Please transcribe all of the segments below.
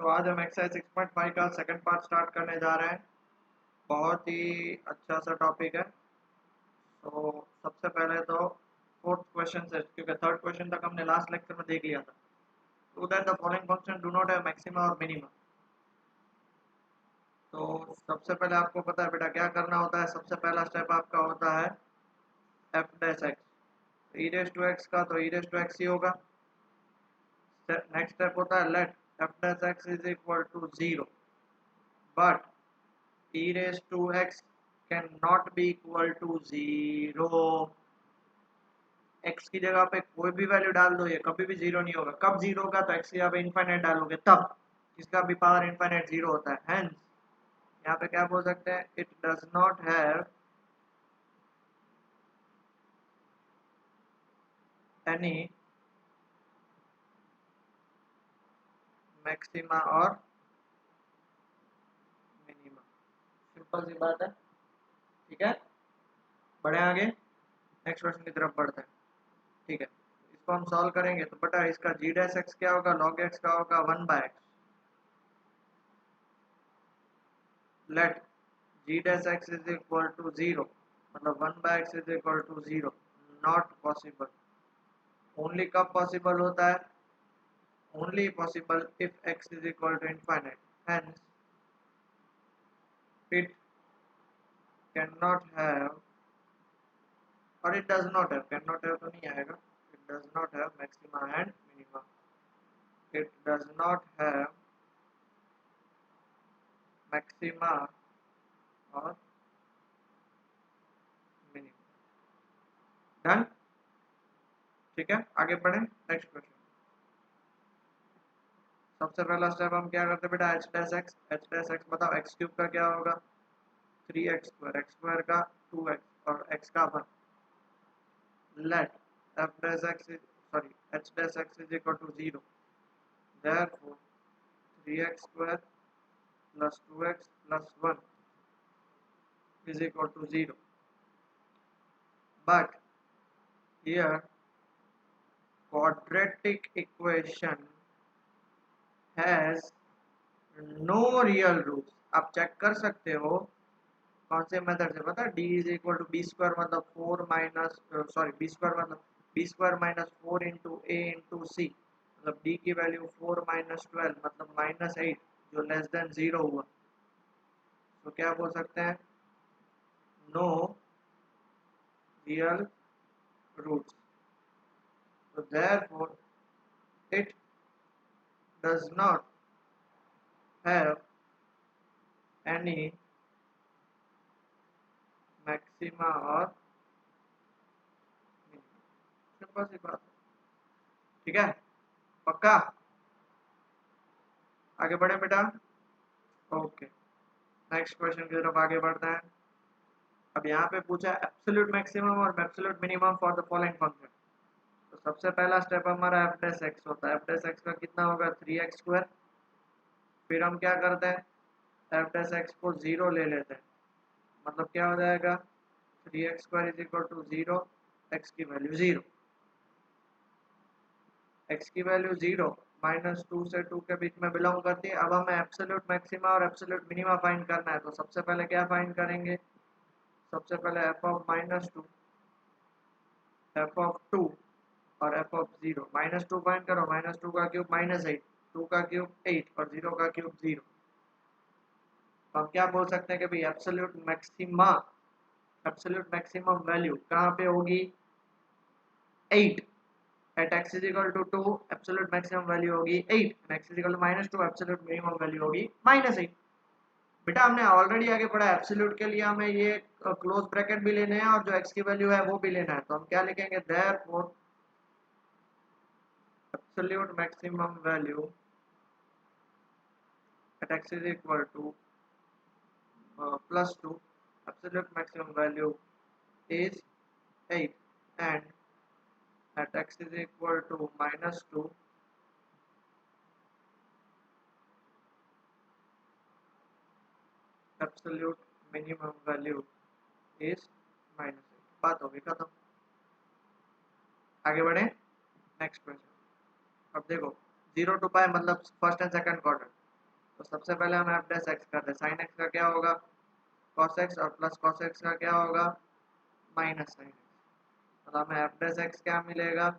तो आज हम एक्सरसाइज 6.5 का सेकंड पार्ट स्टार्ट करने जा रहे हैं। बहुत ही अच्छा सा टॉपिक है। तो सबसे पहले तो फोर्थ क्वेश्चन से, क्योंकि थर्ड क्वेश्चन तक हमने लास्ट लेक्चर में देख लिया था। To that the following function do not have maxima और मिनिमा। तो सबसे पहले आपको पता है बेटा क्या करना होता है। सबसे पहला स्टेप आपका होता है f dash x. E raise to x का तो ई रेज टू एक्स ही होगा। नेक्स्ट स्टेप होता है let f dash x is equal to 0, but e raised to x cannot be equal to 0। x की जगह पे कोई भी वैल्यू डाल दो, ये कभी भी 0 नहीं होगा। कब 0 होगा? तो x की जगह पे इनफाइनाइट डालोगे तब। इसका भी पावर इनफाइनाइट 0 होता है। हेंस यहाँ पे क्या बोल सकते हैं, it does not have any maxima और मिनिमा। सिंपल सी बात है, ठीक है। बढ़े आगे, नेक्स्ट क्वेश्चन की तरफ बढ़ते हैं, ठीक है। इसको हम सॉल्व करेंगे तो बेटा इसका जी डैश एक्स क्या होगा, लॉग एक्स का होगा 1/x। Let G dash x is equal to 0, मतलब 1/x is equal to 0। Not possible. Only कब पॉसिबल होता है? Only possible if x is equal to infinite. Hence it can not have, और it does not have, can not have तो नहीं आएगा। It does not have maxima and minima. It does not have maxima और minima. Done, ठीक है। आगे बढ़े, next question. सबसे पहला स्टेप हम क्या करते हैं बेटा, H dash x. H dash x बताओ, एक्स क्यूब का क्या होगा 3x², एक्स स्क्वायर का 2x और x का 1। Let f dash x is, sorry, h dash x is equal to 0। Therefore 3x² plus 2x plus 1 is equal to 0। But here quadratic equation has no real roots। आप check कर सकते हो कौन से method से, पता है d is equal to b square मतलब 4 माइनस, सॉरी बी स्क्वायर मतलब b square minus 4 into a into c, मतलब डी की वैल्यू 4 माइनस 12 मतलब -8 जो लेस देन 0 हुआ। तो क्या बोल सकते हैं, नो रियल रूट्स। तो therefore it does not have any maxima और minima। सिंपल सी बात है, ठीक है, पक्का। आगे बढ़े बेटा, ओके। नेक्स्ट क्वेश्चन की तरफ आगे बढ़ते हैं। अब यहाँ पे पूछा है एब्सोल्यूट मैक्सिमम और absolute minimum for the following function. तो सबसे पहला स्टेप हमारा एफ डैश एक्स होता है। एफ डैश एक्स का कितना होगा 3x²। फिर हम क्या करते हैं, एफ डैश एक्स को 0 ले लेते हैं, मतलब क्या हो जाएगा 3x² is equal to 0, x की वैल्यू 0। एक्स की वैल्यू 0 -2 से 2 के बीच में बिलोंग करती है। अब हमें एब्सोल्यूट मैक्सिमा और एब्सोल्यूट मिनिमा फाइंड करना है। तो सबसे पहले क्या फाइंड करेंगे, सबसे पहले एफ ऑफ -2, एफ ऑफ 2 और एफ ऑफ 0। -2 फाइंड करो, -2 का क्यूब -8, 2 का क्यूब 8 और 0 का क्यूब 0। तो हम क्या बोल सकते हैं कि भाई absolute maxima, absolute maximum value कहाँ पे होगी 8। at x is equal to 2 absolute maximum value होगी 8, x is equal to -2 absolute minimum value होगी -8। बेटा हमने ऑलरेडी आगे पढ़ा एब्सोल्यूट के लिए हमें ये क्लोज ब्रैकेट भी लेने हैं और जो x की वैल्यू है वो भी लेना है। तो हम क्या लिखेंगे, therefore absolute maximum value at x is equal to +2, absolute maximum value is 8 and at x is equal to -2 absolute minimum value is -8। बात होगी खत्म। आगे बढ़े, नेक्स्ट क्वेश्चन। अब देखो 0 to π मतलब फर्स्ट एंड सेकंड क्वाड्रेंट। तो सबसे पहले हम एफ डैश एक्स करते हैं, साइन एक्स का क्या होगा कॉस एक्स, और प्लस कॉस एक्स का क्या होगा माइनस साइन एक्स। मतलब हमें एफ डैश एक्स क्या मिलेगा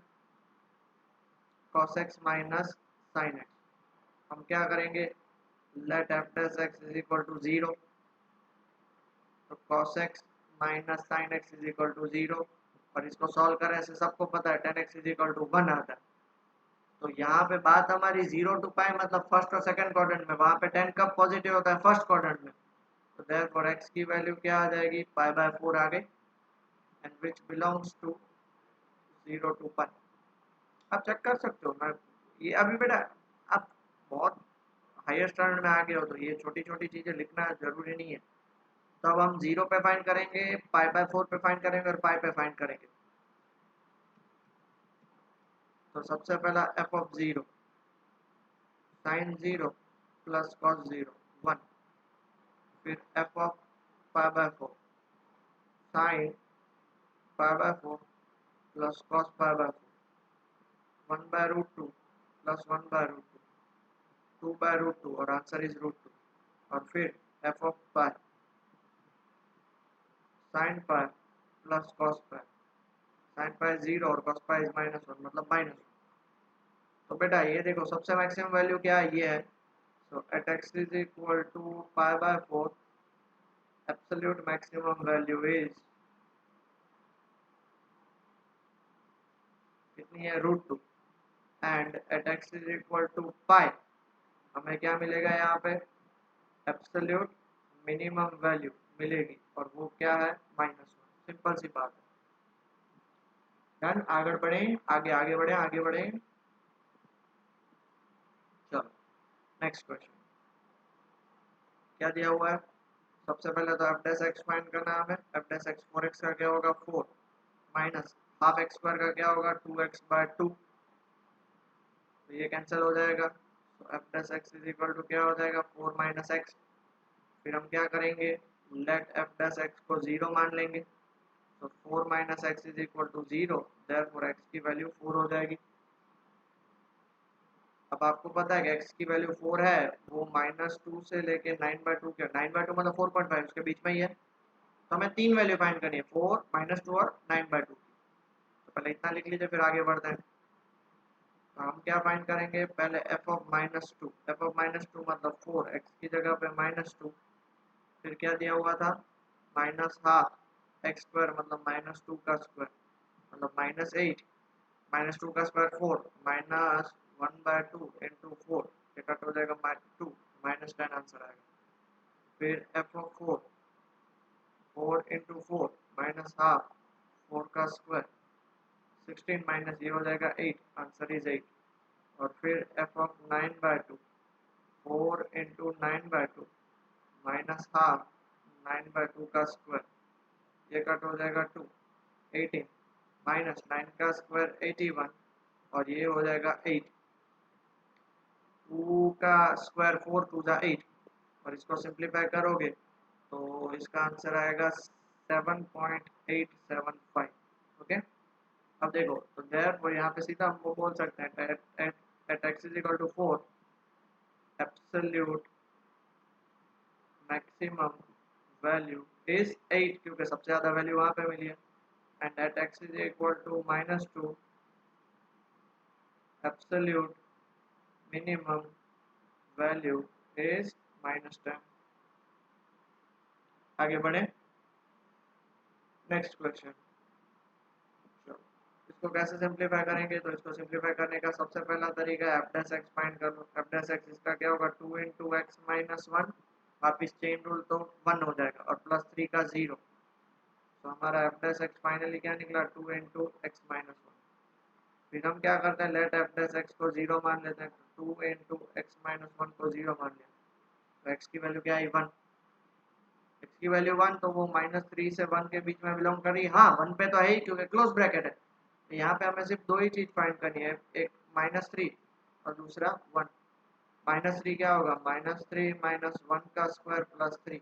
cos x minus sine x. हम क्या करेंगे let f dash x is equal to 0, तो cos x minus sine x is equal to 0, और इसको सॉल्व करें ऐसे सबको पता है tan x is equal to 1 आता है। तो यहाँ पे बात हमारी 0 टू पाई मतलब फर्स्ट और सेकंड क्वाड्रेंट में, वहाँ पे tan कब पॉजिटिव होता है फर्स्ट क्वाड्रेंट में, तो देयरफॉर x की वैल्यू क्या आ जाएगी पाई बाय 4 आ गई, and which belongs to 0 to pi. आप चेक कर सकते हो, मैं ये अभी बेटा आप बहुत हायर स्टैंडर्ड में आ गए हो तो ये छोटी छोटी चीजें लिखना जरूरी नहीं है। तो अब हम 0 पे फाइंड करेंगे, पाई बाय 4 पे फाइंड करेंगे और पाई पे फाइंड करेंगे। तो सबसे पहला f of 0 sine 0 plus cos 0 1, फिर f of pi by 4 sine pi by 4 plus cos pi by 4 1 by root 2 plus 1 by root 2 2 by root 2 और आंसर इज रूट 2, और फिर f of pi sine pi plus cos pi, sine pi 0 और cos pi is -1 मतलब -1। तो बेटा ये देखो सबसे मैक्सिमम वैल्यू क्या है ये है, so at x is equal to pi by 4 absolute maximum value is कितनी है √2, and at x is equal to pi हमें क्या मिलेगा यहाँ पे एब्सोल्यूट मिनिमम वैल्यू मिलेगी, और वो क्या है -1। सिंपल सी बात है। डन, आगे बढ़े आगे आगे बढ़े आगे बढ़े। चलो नेक्स्ट क्वेश्चन क्या दिया हुआ है। सबसे पहले तो एफ डैश एक्स फाइंड करना है हमें। एफ डैश एक्स 4x का क्या होगा 4 माइनस हाफ एक्स स्क्वायर का क्या होगा 2x बाय 2, तो ये कैंसिल हो जाएगा। तो f dash x is equal to क्या हो जाएगा 4 माइनस एक्स। फिर हम क्या करेंगे लेट एफ डैश एक्स को 0 मान लेंगे, तो 4 minus x is equal to 0, therefore x की वैल्यू 4 हो जाएगी। अब आपको पता है कि x की वैल्यू 4 है, वो -2 से लेके 9/2 के 9/2 मतलब 4.5 उसके बीच में ही है। तो हमें तीन वैल्यू फाइंड करनी है 4 -2 और 9/2 की। तो पहले इतना लिख लीजिए फिर आगे बढ़ते हैं। तो हम क्या फाइंड करेंगे पहले एफ ऑफ -2, एफ ऑफ -2 मतलब 4 x की जगह पे -2, फिर क्या दिया हुआ था माइनस हाफ एक्स स्क्वायर मतलब -2 का स्क्वायर मतलब -8, -2 का स्क्वायर 4 -1/2 इंटू 4, ये कट हो जाएगा -2 -10 आंसर आएगा। फिर f of 4 4 into 4 minus half 4 का स्क्वायर 16 माइनस ये हो जाएगा 8, आंसर इज 8। और फिर f of 9/2 4 into 9/2 minus half 9/2 का स्क्वायर ये कट हो जाएगा 2 18 माइनस 9 का स्क्वायर 81, और ये हो जाएगा 8। 2 का स्क्वायर 4 2 जा 8, और इसको सिंप्लीफाई करोगे तो इसका आंसर आएगा 7.875। ओके, अब देखो तो देयरफॉर यहाँ पे सीधा हम वो बोल सकते हैं at x is equal to 4 absolute maximum value is 8, क्योंकि सबसे ज़्यादा वैल्यू वहाँ पे मिली है। And at x is equal to -2 absolute minimum value is -10। आगे बढ़े नेक्स्ट क्वेश्चन। इसको कैसे सिंप्लीफाई करेंगे, तो इसको सिंप्लीफाई करने का सबसे पहला तरीका है एफ डैश एक्स फाइंड कर लो। एफ डैश एक्स इसका क्या होगा 2 इंटू एक्स माइनस 1, वापिस चेन रूल तो 1 हो जाएगा, और प्लस 3 का 0, तो हमारा एफ डैश एक्स फाइनली क्या निकला 2 इंटू एक्स माइनस 1। फिर हम क्या करते हैं लेट एफ डैश एक्स को 0 मान लेते हैं, 2 इंटू एक्स माइनस 1 को 0 मान लिया, तो एक्स की वैल्यू क्या आई 1। एक्स की वैल्यू 1 तो वो -3 से 1 के बीच में बिलोंग कर रही है, हाँ 1 पे तो है ही क्योंकि क्लोज ब्रैकेट है। तो यहाँ पे हमें सिर्फ दो ही चीज फाइंड करनी है, एक -3 और दूसरा 1। -3 क्या होगा -3 -1 का स्क्वायर प्लस 3,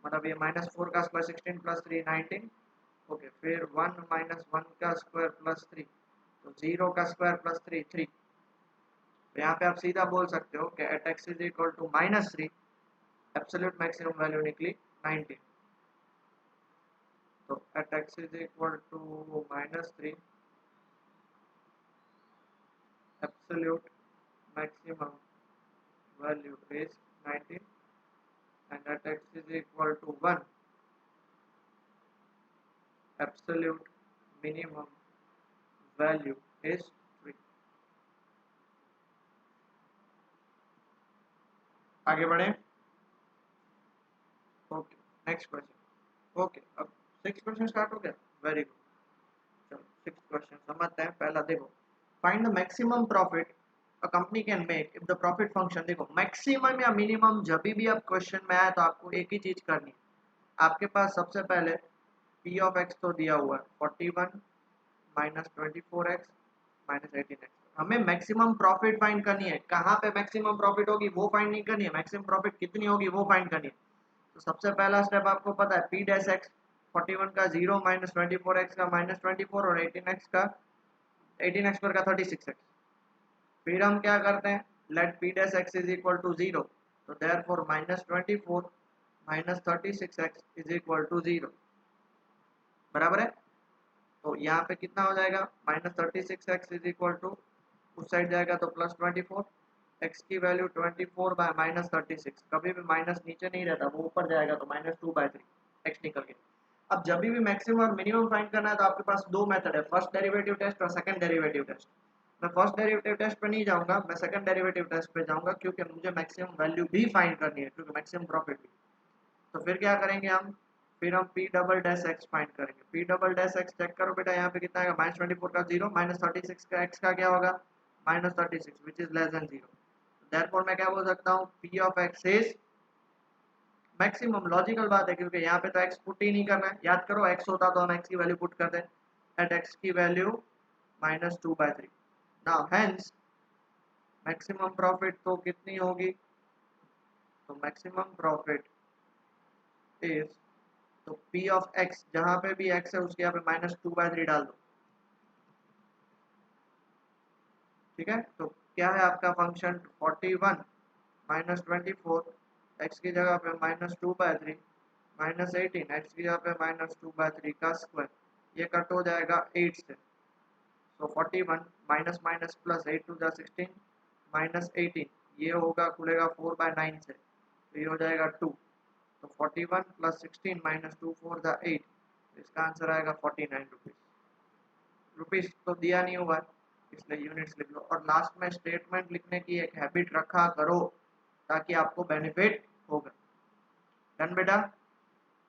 मतलब ये -4 का स्क्वायर 16 प्लस 3 19। ओके, फिर 1 -1 का स्क्वायर प्लस 3, तो 0 का स्क्वायर प्लस 3 3, तो यहाँ पे आप सीधा बोल सकते हो कि at x is equal to -3 absolute maximum value निकली 19। तो at x is equal to -3 absolute maximum value is 19 and at x is equal to 1 absolute minimum value is 3। आगे बढ़े। Okay next question. ओके अब 6 question start हो गया। Very good. चलो 6 question समझते हैं। पहला देखो find the maximum profit a company can make if the profit function. देखो मैक्सिमम या मिनिमम जब भी आप क्वेश्चन में आए तो आपको एक ही चीज करनी है। आपके पास सबसे पहले पी ऑफ एक्स तो दिया हुआ है 41 -24x -18x। हमें मैक्सिमम प्रॉफिट फाइंड करनी है। कहाँ पे मैक्सिमम प्रॉफिट होगी वो फाइंड नहीं करनी है, मैक्सिमम प्रॉफिट कितनी होगी वो फाइंड करनी है। तो सबसे पहला स्टेप आपको पता है पी डैश एक्स 41 का 0 -24x का -24 और 18x का 18x पर का 36x। फिर हम क्या करते हैं let p dash x is equal to 0। तो therefore -24 -36x is equal to 0 बराबर है। तो यहाँ पे कितना हो जाएगा -36x इज इक्वल टू उस साइड जाएगा तो +24 x की वैल्यू 24 बाय -36। कभी भी माइनस नीचे नहीं रहता, वो ऊपर जाएगा तो -2/3 x निकल गया। अब जब भी मैक्सिमम और मिनिमम फाइंड करना है तो आपके पास दो मेथड है, फर्स्ट डेरिवेटिव टेस्ट और सेकंड डेरिवेटिव टेस्ट। मैं फर्स्ट डेरिवेटिव टेस्ट पे नहीं जाऊंगा, मैं सेकंड डेरिवेटिव टेस्ट पे जाऊंगा क्योंकि मुझे मैक्सिमम वैल्यू भी फाइंड करनी है, क्योंकि मैक्सिमम प्रॉफिट भी। तो फिर क्या करेंगे हम, फिर हम P double dash X find करेंगे। P double dash X check करो बेटा, यहाँ पे कितना आएगा -24 का 0 -36 का एक्स का क्या होगा -36 which is less than 0। Therefore मैं क्या बोल सकता हूँ P of x is maximum. Logical बात है क्योंकि यहाँ पे तो एक्स पुट ही नहीं करना है। याद करो एक्स होता तो हम एक्स की वैल्यू पुट कर दें। एट एक्स की value -2/3। Now hence maximum profit तो कितनी होगी, तो मैक्सिमम प्रॉफिट इज, तो P ऑफ x जहां पे भी x है उसके यहाँ पे -2/3 डाल दो। ठीक है, तो क्या है आपका फंक्शन 41 -24 x की जगह पे -2/3 -18 x की जगह पे -2/3 का स्क्वायर, ये कट हो जाएगा 8 से। सो 41 माइनस माइनस प्लस 8 टू 16 -18, ये होगा खुलेगा 4/9 से, तो ये हो जाएगा 2। तो 41 + 16 -2 4 8, इसका आंसर आएगा 49 रुपीज। रुपीज तो दिया नहीं हुआ है इसलिए यूनिट्स लिख लो। और लास्ट में स्टेटमेंट लिखने की एक हैबिट रखा करो ताकि आपको बेनिफिट होगा। डन बेटा,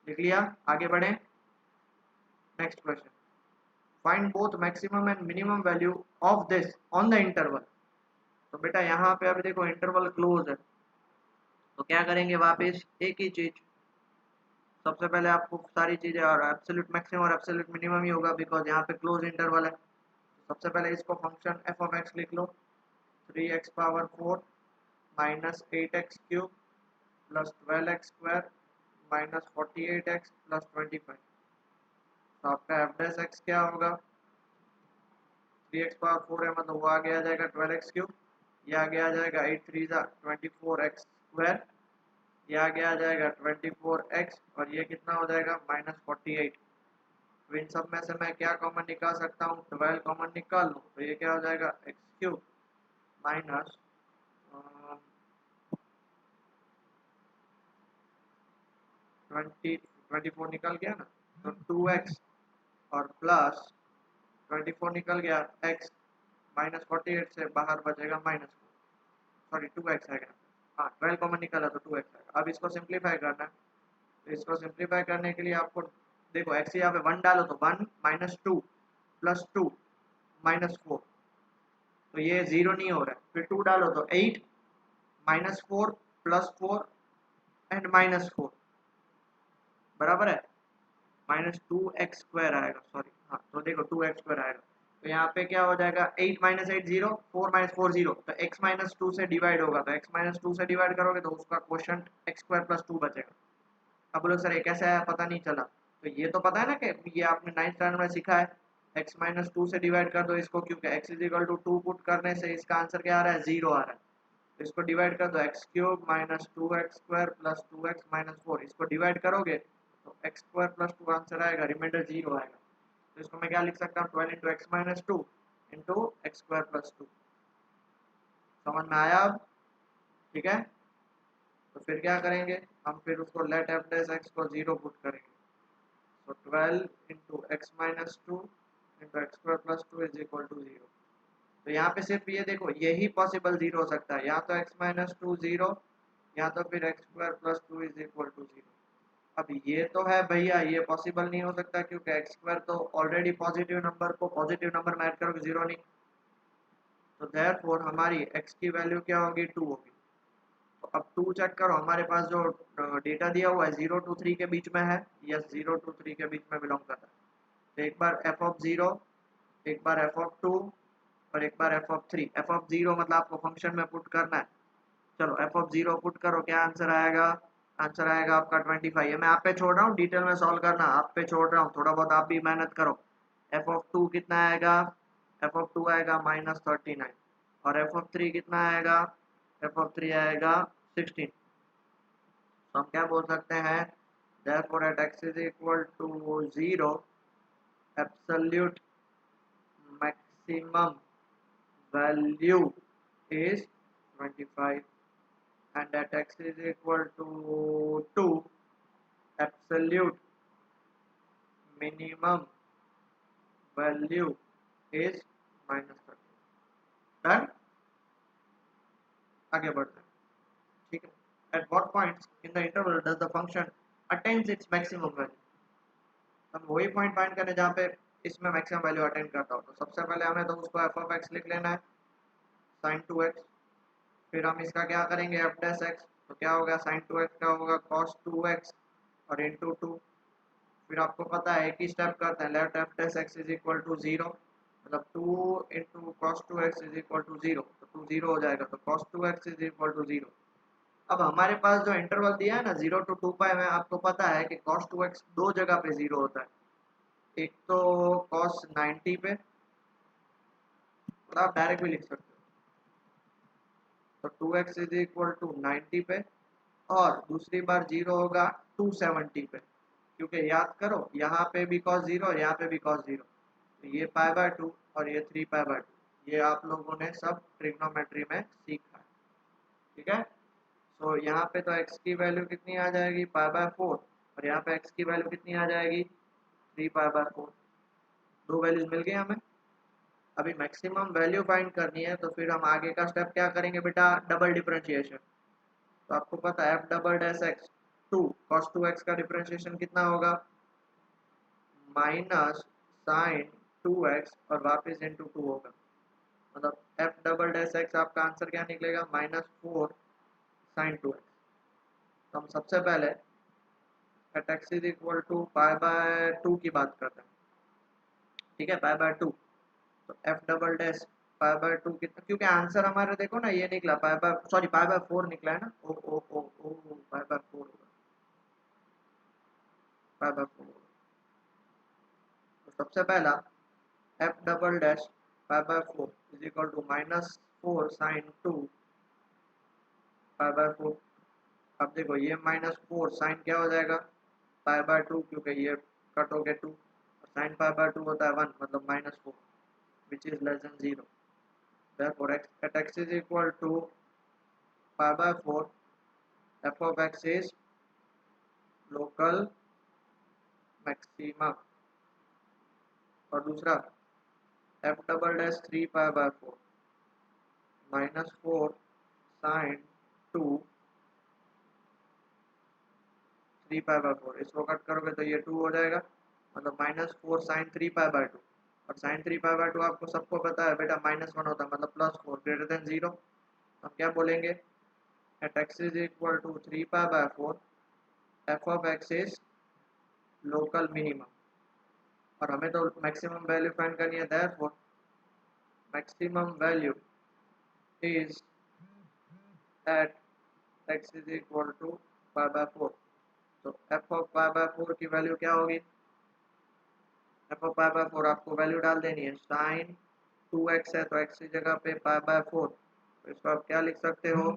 लिख लिया, आगे बढ़े। Next question find both maximum and minimum value of this on the interval. तो बेटा यहाँ पे अभी देखो इंटरवल क्लोज है, तो क्या करेंगे वापस एक ही चीज। सबसे पहले आपको सारी चीजें और एब्सोल्यूट मैक्सिमम और एब्सोल्यूट मिनिमम ही होगा बिकॉज यहाँ पे क्लोज इंटरवल है। सबसे पहले इसको फंक्शन एफ ऑफ एक्स लिख लो 3x power 4 -8x³ + 12x² -48x + 25। तो आपका एफ डैश एक्स क्या होगा, 3x पावर 4 है मतलब वो आगे आ जाएगा 12x³, ये आगे आ जाएगा 8 3 24x², ये आगे आ जाएगा 24x और ये कितना हो जाएगा -48। तो इन सब में से मैं क्या कॉमन निकाल सकता हूँ, 12 कॉमन निकाल लूँ तो ये क्या हो जाएगा x³ माइनस 24 निकल गया ना, तो 2x और प्लस 24 निकल गया x -48 से बाहर बचेगा -4, सॉरी 2x आएगा। हाँ 12 कॉमन निकाला तो 2x आएगा। अब इसको सिंप्लीफाई करना है, तो इसको सिंप्लीफाई करने के लिए आपको देखो x यहाँ पे 1 डालो तो 1 -2 + 2 -4, तो ये 0 नहीं हो रहा है। फिर 2 डालो तो 8 -4 + 4 एंड -4 बराबर है -2x² आएगा, सॉरी हाँ तो देखो 2x² आएगा। तो यहाँ पे क्या हो जाएगा 8 - 8 0 4 - 4 0, तो x - 2 से डिवाइड होगा, तो x - 2 से डिवाइड करोगे तो उसका क्वोशंट x² + 2 बचेगा। अब बोलो सर ये कैसे आया पता नहीं चला, तो ये तो पता है ना कि ये आपने 9th स्टैंडर्ड में सीखा है x माइनस टू से डिवाइड कर दो इसको, क्योंकि x is equal to two put करने से इसका आंसर क्या आ रहा है, 0 आ रहा है। तो इसको डिवाइड कर दो, x cube minus two x square plus to x minus four, इसको डिवाइड करोगे तो x square plus to answer आएगा, रिमाइंडर 0 आएगा। तो इसको मैं क्या लिख सकता हूँ, 12 into x minus two into x square plus to. समझ में आया अब? ठीक है, तो फिर क्या करेंगे हम, फिर उसको लेट एफ डैश एक्स को 0 पुट करेंगे। तो 12 into x minus two into x square plus two is equal to 0। तो यहाँ पे सिर्फ ये देखो, यही पॉसिबल 0 हो सकता है, या तो एक्स माइनस टू 0 या तो फिर x square plus two is equal to 0। अब ये तो है भैया, ये पॉसिबल नहीं हो सकता क्योंकि एक्स स्क्वायर तो ऑलरेडी पॉजिटिव नंबर को पॉजिटिव नंबर में ऐड करोगे 0 नहीं। तो देयरफॉर हमारी एक्स की वैल्यू क्या होगी, 2 होगी। तो अब 2 चेक करो, हमारे पास जो डेटा दिया हुआ है 0 टू 3 के बीच में है, यस 0 टू 3 के बीच में बिलोंग करता है। तो एक बार एफ ऑफ 0, एक बार एफ ऑफ 2 और एक बार एफ ऑफ 3। एफ ऑफ 0 मतलब आपको फंक्शन में पुट करना है। चलो एफ ऑफ 0 पुट करो, क्या आंसर आएगा, आंसर आएगा आपका 25 है। मैं आप पे छोड़ रहा हूँ डिटेल में सॉल्व करना, आप पे छोड़ रहा हूँ, थोड़ा बहुत आप भी मेहनत करो। एफ ऑफ 2 कितना आएगा, एफ ऑफ 2 आएगा माइनस 39 और एफ ऑफ 3 कितना आएगा, एफ ऑफ 3 आएगा 16। तो हम क्या बोल सकते हैं, therefore at x is equal to 0 absolute maximum value is 25 and at x is equal to 2 absolute minimum value is minus 30। Done, आगे बढ़ते हैं। ठीक है, at what points in the interval does the function attains its maximum value। हम वही point find करने जहाँ पे इसमें मैक्सिमम वैल्यू अटेंड करता हो। तो सबसे पहले हमें तो उसको एफ ऑफ एक्स लिख लेना है, साइन 2x। फिर हम इसका क्या करेंगे, एफ डैश एक्स। तो क्या होगा, साइन 2x का होगा कॉस 2x और इंटू 2। फिर आपको पता है एक ही स्टेप करते हैं, left f dash x is equal to 0, मतलब 2 into cos 2x is equal to 0। तो 2 0 हो जाएगा, तो cos 2x is equal to 0। अब हमारे पास जो इंटरवल दिया है ना 0 टू 2 पाई में, आपको पता है कि cos 2x दो जगह पे 0 होता है। एक तो cos 90 पे, मतलब आप डायरेक्ट भी लिख सकते हो, तो 2x इज इक्वल टू 90 पे, और दूसरी बार 0 होगा 270 पे, क्योंकि याद करो यहाँ पे भी cos 0 और यहाँ पे भी cos 0। तो ये पाई बाय 2 और ये 3 पाई बाय 2, ये आप लोगों ने सब ट्रिग्नोमेट्री में सीखा है। ठीक है, तो यहाँ पे तो x की वैल्यू कितनी आ जाएगी, पाई बाय 4, और यहाँ पे x की वैल्यू कितनी आ जाएगी, 3 पाई बाय 4। दो वैल्यूज मिल गई हमें। अभी मैक्सिमम वैल्यू फाइंड करनी है, तो फिर हम आगे का स्टेप क्या करेंगे बेटा, डबल डिफरेंशिएशन। तो आपको पता है F double dash x 2 cos 2x का डिफरेंशिएशन कितना होगा, माइनस साइन 2x और वापस इंटू 2 होगा, मतलब एफ डबल डैश एक्स आपका आंसर क्या निकलेगा, माइनस 4 साइन 2x। तो हम सबसे पहले at x is equal to pi by 2 की बात करते हैं। ठीक है, पाई बाय 2, तो F double dash pi by 2 कितना, क्योंकि आंसर हमारा देखो ना ये निकला pi by, sorry pi by 4 निकला है ना, ओ ओ ओ ओ पाई बाय 4 होगा, पाई बाय 4 होगा। तो सबसे पहला f double dash pi by 4 is equal to minus 4 sine 2 pi by 4। अब देखो ये माइनस 4 साइन क्या हो जाएगा, पाई बाय 2, क्योंकि ये कट हो गया 2, और साइन पाई बाय 2 होता है 1, मतलब minus 4 which is less than 0। therefore at x is equal to pi by 4, f of x is local maximum। और दूसरा f double dash 3 pi by 4 minus 4 sine 2 3 pi by 4, इसको cut करोगे तो ये 2 हो जाएगा, मतलब माइनस 4 साइन 3 पाई बाय 2। और साइन 3 पाई बाय 2 आपको सबको पता है बेटा माइनस 1 होता है, मतलब प्लस 4 ग्रेटर देन 0। हम क्या बोलेंगे, at x is equal to 3 pi by 4 f of x is local minimum. और हमें तो मैक्सिमम वैल्यू फाइंड करनी है, therefore maximum value is at x is equal to pi by 4। तो f ऑफ पाई बाय 4 की value क्या होगी, F of pi by four आपको वैल्यू डाल देनी है, साइन 2x है तो x की जगह पे पाई बाय फोर, तो इसको आप क्या लिख सकते हो,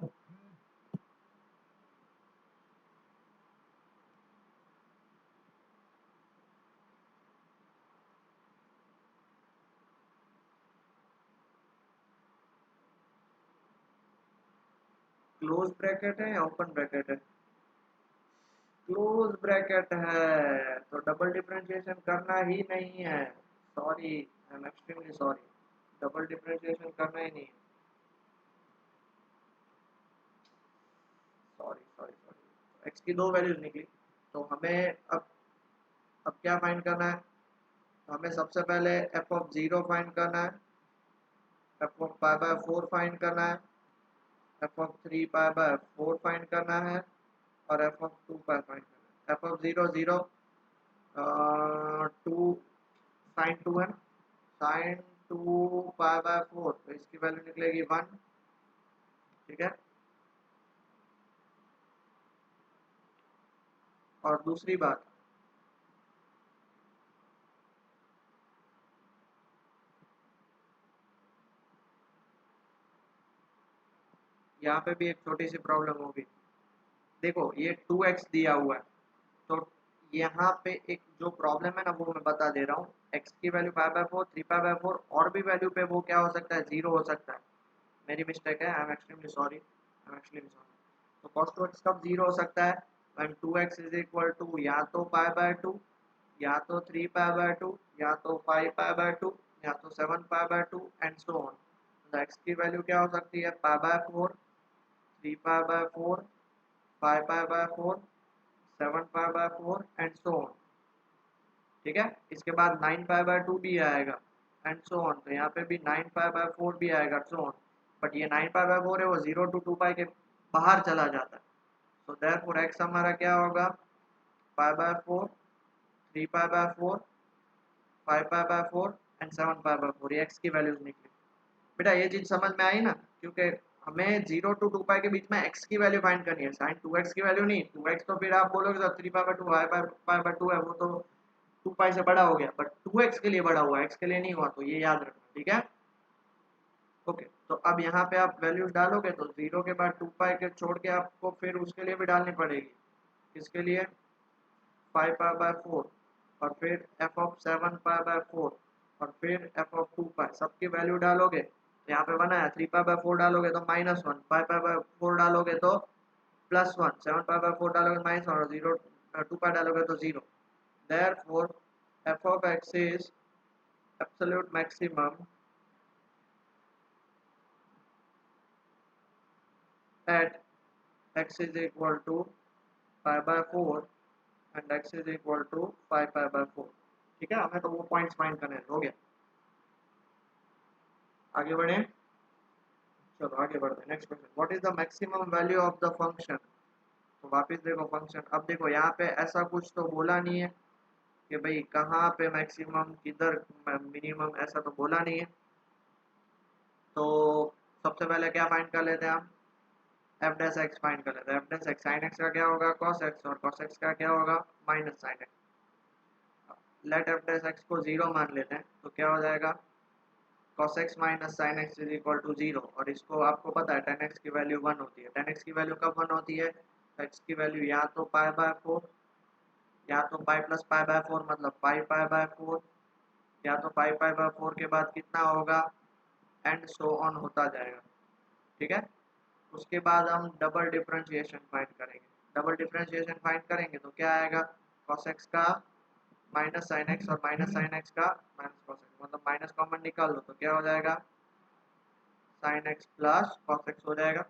क्लोज ब्रैकेट है या ओपन ब्रैकेट है, क्लोज ब्रैकेट है तो डबल डिफरेंशिएशन करना ही नहीं है, sorry I am extremely sorry, double differentiation करना ही नहीं है, सॉरी सॉरी सॉरी, एक्स की दो वैल्यूज निकली, तो हमें अब क्या फाइंड करना है, तो हमें सबसे पहले एफ ऑफ जीरो फाइंड करना है, F of pi by four find करना है, F of three pi by four find करना है, और F of two pi find करना है, F of zero zero, two sine two है, sine two pi by four, तो इसकी वैल्यू निकलेगी वन, ठीक है। और दूसरी बात, यहाँ पे भी एक छोटी सी प्रॉब्लम होगी, देखो ये 2x दिया हुआ है, तो यहाँ पे एक जो प्रॉब्लम है ना वो मैं बता दे रहा हूँ, x की value pi by four, three pi by four, और भी वैल्यू पे वो क्या हो सकता है, जीरो हो सकता है, मेरी मिस्टेक है, I am extremely sorry, I am extremely sorry. तो cos 2x कब जीरो हो सकता है, when 2x is equal to या तो पाई बाय टू, या तो थ्री पाई बाय टू, या तो फाइव पाई बाय टू, या तो seven pi by two and so on. तो x की वैल्यू क्या हो सकती है, पाई by four, three pi by four, five pi by four, seven pi by four and so on, ठीक है। इसके बाद नाइन पाई बाय टू भी आएगा एंड सो ऑन, तो यहाँ पे भी नाइन पाई बाय फोर भी आएगा सो ऑन, बट ये नाइन पाई बाय फोर है वो जीरो टू टू पाई के बाहर चला जाता है, तो देयरफॉर एक्स हमारा क्या होगा, पाई by four, three pi by four, five pi by four and seven pi by four, ये एक्स की वैल्यूज निकली। बेटा ये चीज समझ में आई ना, क्योंकि हमें जीरो टू टू पाई के बीच में एक्स की वैल्यू फाइंड करनी है, साइन टू एक्स की वैल्यू नहीं, टू एक्स तो फिर आप बोलोगे sir three pi by two pi by two है, वो तो टू पाई से बड़ा हो गया, बट टू एक्स के लिए बड़ा हुआ, एक्स के लिए नहीं हुआ, तो ये याद रखना, ठीक है। ओके, तो अब यहाँ पे आप वैल्यूज डालोगे तो जीरो के बाद टू पाई के छोड़ के आपको फिर उसके लिए भी डालनी पड़ेगी, किसके लिए, फाइव पाई बाय फोर, और फिर f of seven pi by four, और फिर एफ ऑफ टू पाई, सबकी वैल्यू डालोगे तो यहाँ पे बना है, थ्री पाई बाय फोर डालोगे तो minus one, five pi by four डालोगे तो plus one, seven pi by four डालोगे माइनस वन, और जीरो टू पाई डालोगे तो zero, therefore f of x is absolute maximum at x is equal to pi by 4 and x is equal to 5 pi by 4, ठीक है। हमें तो वो points find करने हैं, हो गया, आगे बढ़े, चलो आगे बढ़ते हैं, next question, what is the maximum value of the function, तो वापस देखो फंक्शन, अब देखो यहाँ पे ऐसा कुछ तो बोला नहीं है कि भाई कहाँ पे मैक्सिमम किधर मिनिमम, ऐसा तो बोला नहीं है, तो सबसे पहले क्या फाइंड कर लेते हैं हम, एफ डैश एक्स फाइंड कर लेते हैं, f dash x sine x का क्या होगा कॉस एक्स, और कॉस एक्स का क्या होगा minus sine x, let f dash x को जीरो मान लेते हैं, तो क्या हो जाएगा, cos x minus sine x is equal to zero, और इसको आपको पता है टेन एक्स की वैल्यू वन होती है, टेन एक्स की वैल्यू कब वन होती है, एक्स की वैल्यू या तो पाई बाय फोर, या तो pi plus pi by four मतलब पाई पाई बाय फोर, या तो पाई पाई बाय फोर के बाद कितना होगा, एंड सो ऑन होता जाएगा, ठीक है। उसके बाद हम डबल डिफरेंशिएशन फाइंड करेंगे, डबल डिफरेंशिएशन फाइंड करेंगे तो क्या आएगा, cos x का माइनस साइन एक्स, और माइनस साइन एक्स का माइनस cos x, मतलब माइनस कॉमन निकाल दो तो क्या हो जाएगा, sine x plus cos x हो जाएगा,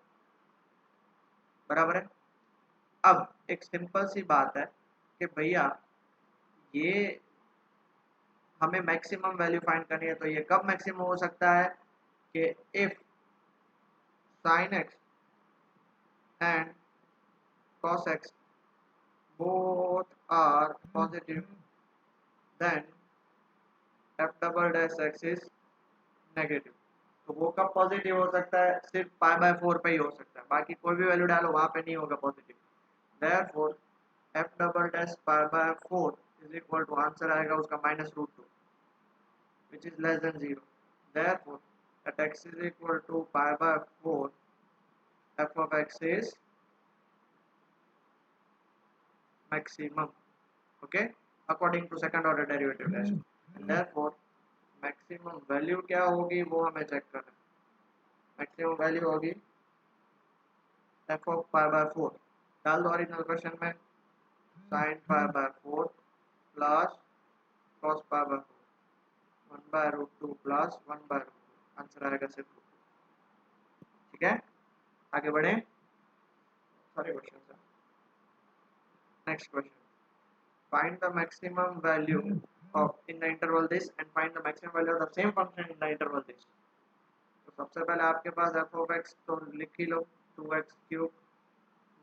बराबर है। अब एक सिंपल सी बात है कि भैया ये हमें मैक्सिमम वैल्यू फाइंड करनी है, तो ये कब मैक्सिमम हो सकता है कि if sine x and cos x both are positive, then f double dash x is negative, तो वो कब पॉजिटिव हो सकता है, सिर्फ पाई बाय फोर पे ही हो सकता है, बाकी कोई भी वैल्यू डालो वहां पे नहीं होगा positive, therefore f double dash pi by four is equal to, answer आएगा उसका minus root two, which is less than 0. Therefore, at x is equal to pi by 4, f of x is maximum. Okay, according to second order derivative test. And therefore, maximum value क्या होगी वो हमें check करना है. Maximum value होगी f of pi by 4. डाल दो original question में sin pi by 4 plus cos pi by 4 1 by root 2 plus 1 by root 2. Answer आएगा सिर्फ 2. ठीक है, आगे बढ़े. सारे क्वेश्चन है. Next question, find the maximum value of in the interval this and find the maximum value of the same function in the interval this. तो सबसे पहले आपके पास f of x तो लिख ही लो 2x cube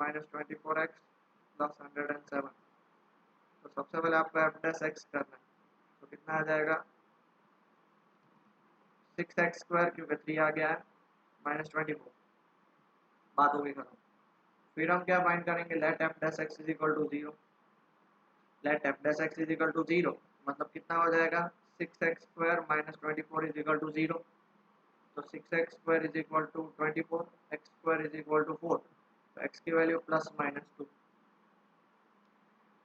minus 24x plus 107. तो सबसे पहले आपको f डैश x करना है. तो कितना आ जाएगा 6x स्क्वायर क्योंकि 3 आ गया है माइनस 24. बात होगी खत्म. फिर हम क्या फाइंड करेंगे, let f dash x is equal to 0. Let f dash x is equal to 0 मतलब कितना हो जाएगा 6x square minus 24 is equal to 0. तो 6x square is equal to 24, x square is equal to 4. तो x की value plus minus 2.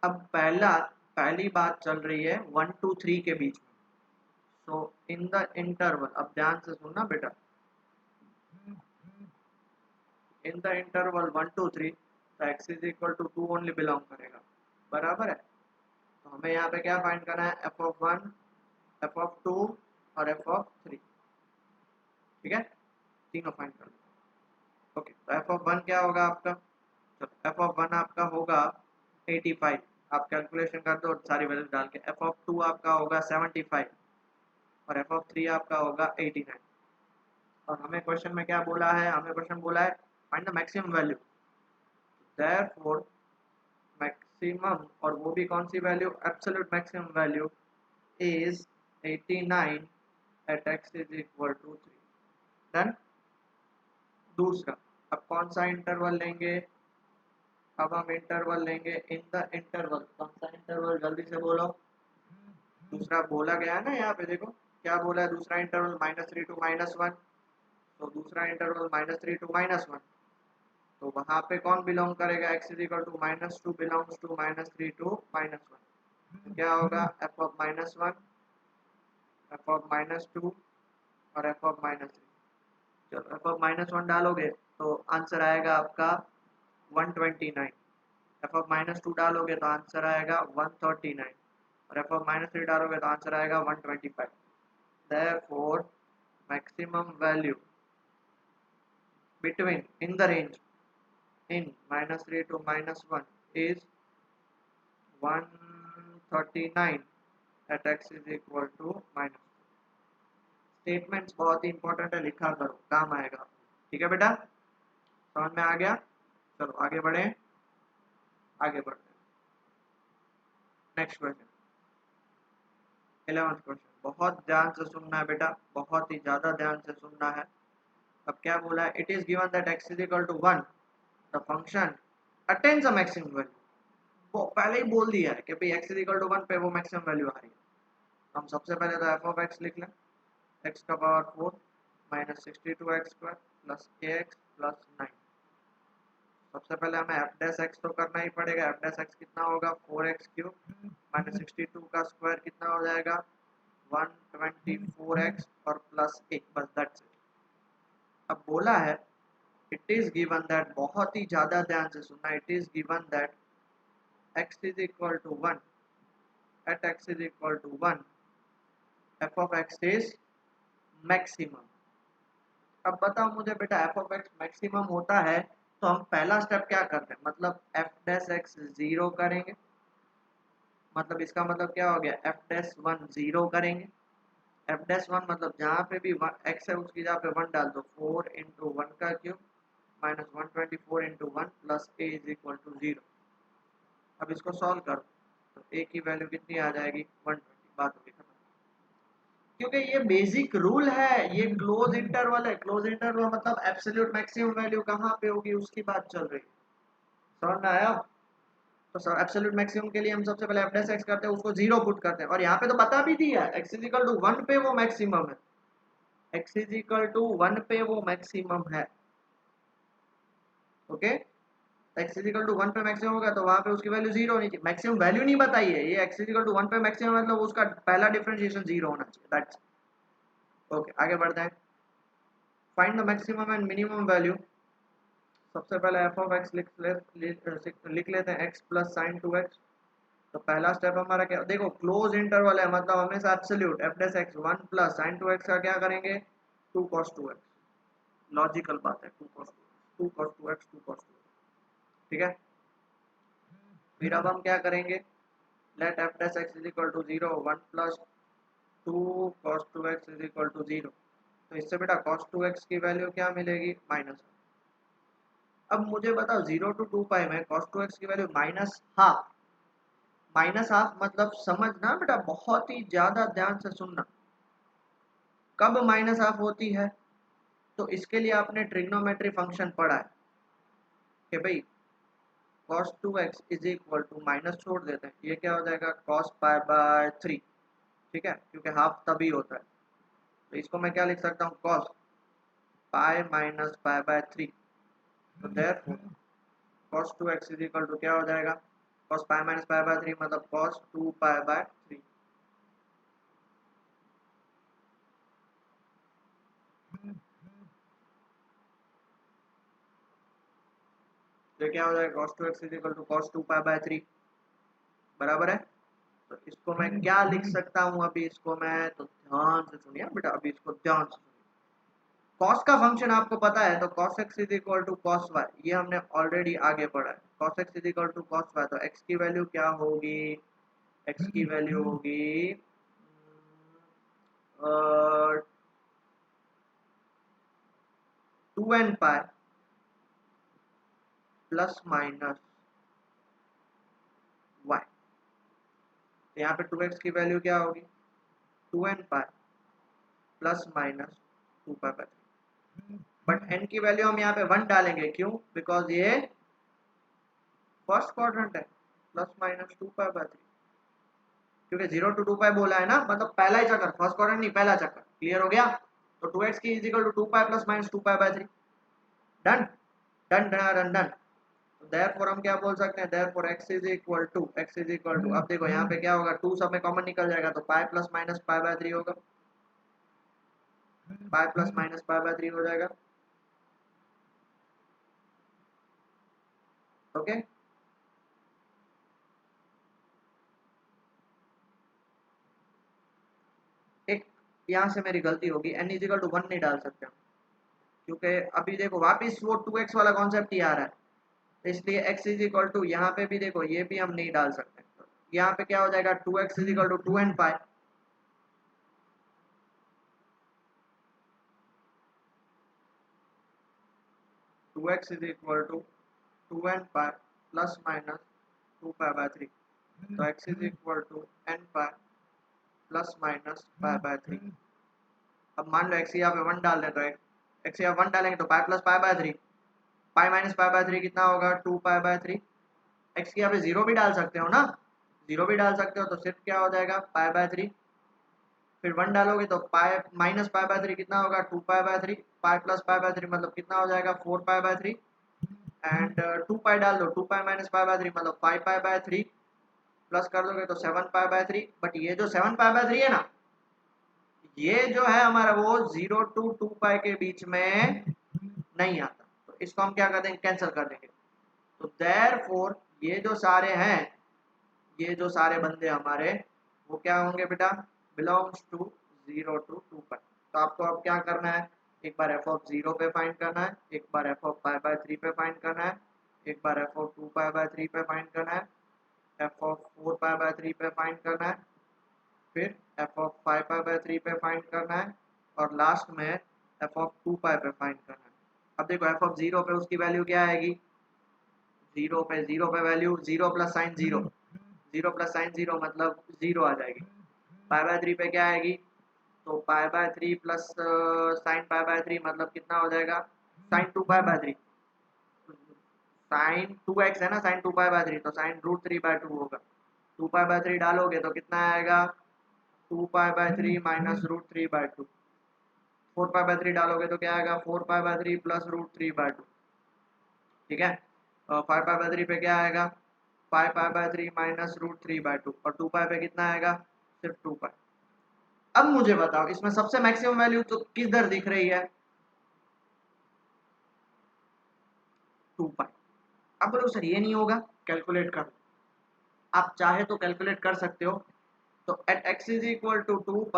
अब पहली बात चल रही है 1 2 3 के बीच में. सो इन द इंटरवल, अब ध्यान से सुनना बेटा, इन द इंटरवल 1 2 3 तो x is equal to 2 only belong करेगा. बराबर है. तो हमें यहाँ पे क्या फाइंड करना है, f of 1, f of 2 और f of 3. ठीक है, तीनों फाइंड कर लो. ओके, तो f of 1 क्या होगा आपका, तो f of 1 आपका होगा 85. आप कैलकुलेशन कर दो सारी वैल्यू डाल के. f of 2 आपका होगा 75 और f of 3 आपका होगा 89. और हमें क्वेश्चन में क्या बोला है, हमें क्वेश्चन बोला है find the maximum value. Therefore maximum, और वो भी कौन सी value, absolute maximum value is 89 at x is equal to 3. Done. दूसरा, अब कौन सा इंटरवल लेंगे, अब हम इंटरवल लेंगे इन द इंटरवल. कौन सा इंटरवल, जल्दी से बोलो. दूसरा बोला गया है ना यहाँ पे, देखो क्या बोला है, दूसरा इंटरवल -3 टू -1. तो दूसरा इंटरवल -3 टू -1, तो वहां पे कौन बिलोंग करेगा, x is equal to -2 belongs to -3 to -1. तो क्या होगा f ऑफ -1, f ऑफ -2 और f ऑफ -3. चलो f ऑफ -1 डालोगे तो आंसर आएगा आपका 129. f ऑफ -2 डालोगे तो आंसर आएगा 139 और f ऑफ -3 डालोगे तो आंसर आएगा 125. Therefore maximum value between in the range in -3 to -1 is 139 at x is equal to -2. Statements बहुत ही इंपॉर्टेंट है, लिखा करो, काम आएगा. ठीक है बेटा, समझ में आ गया. चलो आगे बढ़े, आगे बढ़ते हैं. Next question, 11th question. बहुत ध्यान से सुनना है बेटा, बहुत ही ज्यादा ध्यान से सुनना है. अब क्या बोला है, it is given that x is equal to 1 the function attains a maximum value. वो पहले ही बोल दिया है कि भाई x इज इक्वल टू 1 पे वो मैक्सिमम वैल्यू आ रही है. हम सबसे पहले तो f ऑफ x लिख लें, x का power 4 minus 62x square plus ax plus 9. सबसे पहले हमें f डैश x तो करना ही पड़ेगा. f डैश x कितना होगा 4x क्यूब माइनस 62 का स्क्वायर कितना हो जाएगा 124x और प्लस 1. बस दैट्स इट. अब बोला है इट इज गिवन दैट, बहुत ही ज्यादा ध्यान से सुनना, it is given that x is equal to 1 at x is equal to 1 f of x is maximum. अब बताओ मुझे बेटा, f ऑफ x मैक्सिमम होता है तो हम पहला स्टेप क्या करते हैं, मतलब f डैश x 0 करेंगे. मतलब इसका मतलब क्या हो गया, f डैश 1 0 करेंगे. f डैश 1 मतलब जहाँ पे भी x है उसकी जगह पे 1 डाल दो. 4 इंटू 1 का cube minus 124 into 1 plus a is equal to 0. अब इसको सॉल्व करो तो a की वैल्यू कितनी आ जाएगी 120. बात होगी खत्म. क्योंकि ये बेसिक रूल है, ये क्लोज इंटरवल है. क्लोज इंटरवल मतलब एब्सोल्यूट मैक्सिमम वैल्यू कहाँ पे होगी उसकी बात चल रही है. समझ में आया. तो एब्सोल्यूट मैक्सिमम के लिए हम सबसे पहले एफ एक्स करते हैं, उसको जीरो पुट करते हैं, और यहाँ पे तो बता भी दिया है एक्स इज इक्वल टू 1 पे वो मैक्सिमम है, एक्स इज इक्वल टू 1 पे वो मैक्सिमम है। Okay, x is equal to 1 पे मैक्सिमम होगा तो वहां पे उसकी वैल्यू जीरो होनी चाहिए, मैक्सिमम वैल्यू नहीं बताई है, ये एक्स इज इक्वल टू 1 पे मैक्सिमम मतलब उसका पहला डिफरेंशिएशन जीरो होना चाहिए, दैट्स ओके। आगे बढ़ते हैं, find the maximum and minimum value. सबसे पहले एफ ऑफ एक्स लिख लेते हैं x plus sine two x. तो पहला स्टेप हमारा क्या, देखो क्लोज इंटरवल है मतलब हमेशा absolute F dash X 1 plus sine two x का क्या करेंगे, 2 cos 2x, लॉजिकल बात है, 2 cos 2x 2 cos 2x, ठीक है। फिर अब हम क्या करेंगे, let f dash x is equal to 0 1 plus 2 cos 2x is equal to 0। तो इससे बेटा cos 2x की वैल्यू क्या मिलेगी, माइनस। अब मुझे बताओ 0 to 2 पाई में cos 2x की value minus half, minus half मतलब समझना बेटा, बहुत ही ज्यादा ध्यान से सुनना, कब माइनस हाफ होती है, तो इसके लिए आपने ट्रिग्नोमेट्री फंक्शन पढ़ा है कि भाई cos 2x is equal to, minus छोड़ देते हैं, ये क्या हो जाएगा cos पाई बाय 3, ठीक है, क्योंकि हाफ तभी होता है, तो इसको मैं क्या लिख सकता हूँ, cos pi minus pi by 3। तो therefore cos 2x is equal to क्या हो जाएगा, cos pi minus pi by 3 मतलब cos 2 पाई बाय 3। तो क्या हो जाएगा cos 2x is equal to cos 2 pi by 3, बराबर है। तो इसको मैं क्या लिख सकता हूँ, अभी इसको मैं, तो ध्यान से सुनिए बेटा, अभी इसको ध्यान से सुनिए। cos का फंक्शन आपको पता है, तो cos x is equal to cos y, ये हमने ऑलरेडी आगे पढ़ा है, cos x is equal to cos y, तो x की वैल्यू क्या होगी, x की वैल्यू होगी 2n pi plus minus y। तो यहाँ पे 2x की वैल्यू क्या होगी, 2n pi plus minus 2 pi by 3, but n की वैल्यू हम यहाँ पे 1 डालेंगे, क्यों, बिकॉज ये फर्स्ट क्वाड्रेंट है, प्लस माइनस 2 पाई बाय 3, क्योंकि 0 to 2 पाई बोला है ना, मतलब पहला ही चक्कर, फर्स्ट क्वाड्रेंट नहीं, पहला चक्कर, क्लियर हो गया। तो 2x की is equal to 2 pi plus minus 2 pi by 3, done done done done. Therefore हम क्या बोल सकते हैं, therefore x is equal to, अब देखो यहाँ पे क्या होगा, 2 सब में कॉमन निकल जाएगा, तो पाई प्लस माइनस पाई बाय 3 होगा, पाई प्लस माइनस पाई बाय 3 हो जाएगा, ओके। एक यहाँ से मेरी गलती होगी, n इज इक्वल टू 1 नहीं डाल सकते हम, क्योंकि अभी देखो वापिस वो 2x वाला कॉन्सेप्ट ही आ रहा है, तो इसलिए x इज इक्वल टू, यहाँ पे भी देखो ये भी हम नहीं डाल सकते, यहाँ पे क्या हो जाएगा 2x is equal to 2n pi, 2x is equal to 2n pi plus minus 2 pi by 3, तो x is equal to n pi plus minus pi by 3। अब मान लो x यहाँ पे 1 डाल दें, तो x यहाँ 1 डालेंगे तो pi plus pi by 3, pi minus pi by 3 कितना होगा, 2 पाई बाय 3। x की यहाँ पे 0 भी डाल सकते हो ना, 0 भी डाल सकते हो, तो सिर्फ क्या हो जाएगा पाई बाय 3, फिर 1 डालोगे तो पाई माइनस पाई बाय 3 कितना होगा, 2 pi by 3, pi plus pi by 3 मतलब कितना हो जाएगा, 4 पाई बाय 3, एंड 2 पाई डाल दो, 2 पाई माइनस पाई बाय 3 मतलब 5 पाई बाय 3, प्लस कर दोगे तो 7 पाई बाय 3, बट ये जो 7 पाई बाय 3 है ना, ये जो है हमारा वो 0 to 2 पाई के बीच में नहीं आता, तो इसको हम क्या कर देंगे, कैंसिल कर देंगे। तो देयरफॉर ये जो सारे हैं, ये जो सारे बंदे हमारे, वो क्या होंगे बेटा, बिलोंग्स टू 0 to 2 पाई। तो आपको अब क्या करना है, एक बार एफ ऑफ 0 पे फाइंड करना है, एक बार एफ ऑफ पाई बाय 3 पे फाइंड करना है, एक बार एफ ऑफ 2 पाई बाय 3 पे फाइंड करना है, एफ ऑफ 4 पाई बाय 3 पे फाइंड करना है, फिर एफ ऑफ 5 पाई बाय 3 पे फाइंड करना है, और लास्ट में एफ ऑफ 2 पाई पे फाइंड करना है। अब देखो एफ ऑफ 0 पे उसकी वैल्यू क्या आएगी, 0 पे value 0 plus sign 0, 0 plus sign 0 मतलब 0 आ जाएगी। पाई बाय 3 पे क्या आएगी, तो पाई by 3 plus sign pi by 3 मतलब कितना हो जाएगा, sign 2 pi by 3, sign 2x है ना, साइन 2π/3, तो साइन √3/2 होगा। 2π/3 डालोगे तो कितना आएगा, 2π/3 माइनस √3/2। 4π/3 डालोगे तो क्या आएगा, 4π/3 प्लस √3/2। ठीक है, 5π/3 पे क्या आएगा, 5π/3 माइनस √3/2, और 2π पे कितना आएगा, सिर्फ 2π। अब मुझे बताओ इसमें सबसे मैक्सिमम वैल्यू तो किधर दिख रही है, 2π। अब बोलो सर ये नहीं होगा, कैलकुलेट कर, आप चाहे तो कैलकुलेट कर सकते हो। तो at x is equal to 2π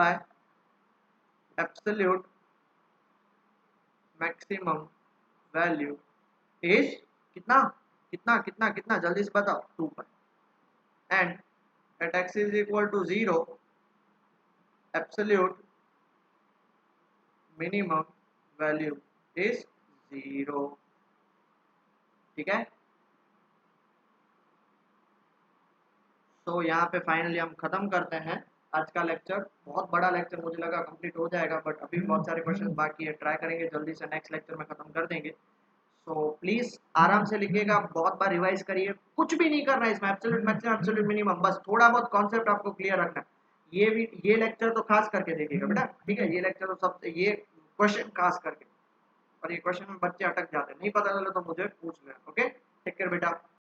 absolute maximum value is कितना कितना कितना कितना, जल्दी से बताओ, 2π। And at x is equal to 0 absolute minimum value is 0। ठीक है, तो यहाँ पे फाइनली हम खत्म करते हैं आज का लेक्चर। बहुत बड़ा लेक्चर मुझे लगा कंप्लीट हो जाएगा, बट अभी बहुत सारे क्वेश्चन बाकी है, ट्राई करेंगे जल्दी से नेक्स्ट लेक्चर में खत्म कर देंगे। सो प्लीज आराम से लिखिएगा, बहुत बार रिवाइज करिए, कुछ भी नहीं करना है इसमें, एब्सोल्यूट मैक्सिमम एब्सोल्यूट मिनिमम, बस थोड़ा बहुत कॉन्सेप्ट आपको क्लियर रखना है। ये लेक्चर तो खास करके देखिएगा बेटा, ठीक है, ये लेक्चर तो सब, ये क्वेश्चन खास करके, और ये क्वेश्चन में बच्चे अटक जाते हैं, नहीं पता चले तो मुझे पूछ लें। ओके, टेक केयर बेटा।